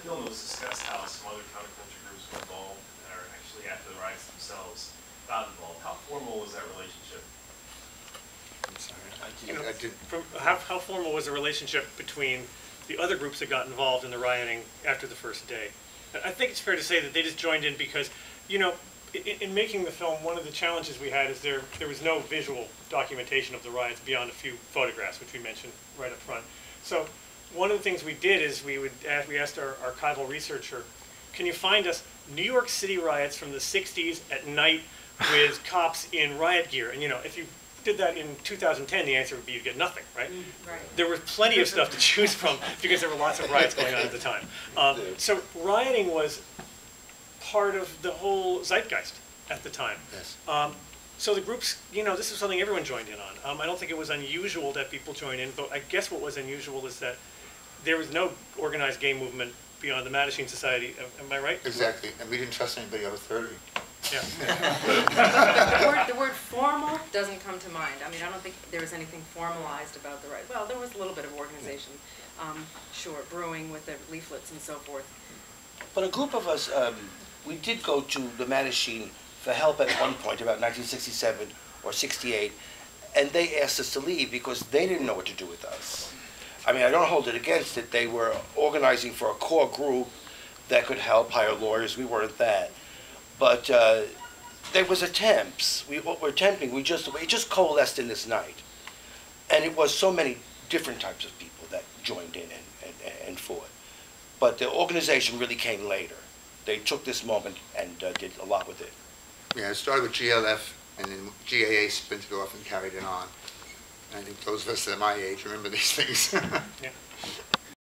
film, it was discussed how some other counterculture groups were involved, or actually after the riots themselves got involved. How formal was that relationship? I'm sorry, I didn't. How formal was the relationship between the other groups that got involved in the rioting after the first day? I think it's fair to say that they just joined in because, you know, in making the film, one of the challenges we had is there was no visual documentation of the riots beyond a few photographs, which we mentioned right up front. So one of the things we did is we asked our archival researcher, can you find us New York City riots from the 60s at night with cops in riot gear? And you know, if you did that in 2010, the answer would be you'd get nothing, right? Right. There was plenty of stuff to choose from because there were lots of riots going on at the time. So rioting was part of the whole zeitgeist at the time. Yes. So the groups, you know, this is something everyone joined in on. I don't think it was unusual that people joined in, but I guess what was unusual is that there was no organized gay movement beyond the Mattachine Society. Am I right? Exactly, and we didn't trust anybody over 30. Yeah. The word formal doesn't come to mind. I mean, I don't think there was anything formalized about the right. Well, there was a little bit of organization, sure, brewing with the leaflets and so forth. But a group of us, we did go to the Mattachine for help at one point, about 1967 or 68, and they asked us to leave because they didn't know what to do with us. I mean, I don't hold it against it. They were organizing for a core group that could help hire lawyers. We weren't that. But there was attempts. We were attempting. It just coalesced in this night. And it was so many different types of people that joined in and fought. But the organization really came later. They took this moment and did a lot with it. Yeah, it started with GLF, and then GAA splintered off and carried it on. And I think those of us at my age remember these things. Yeah.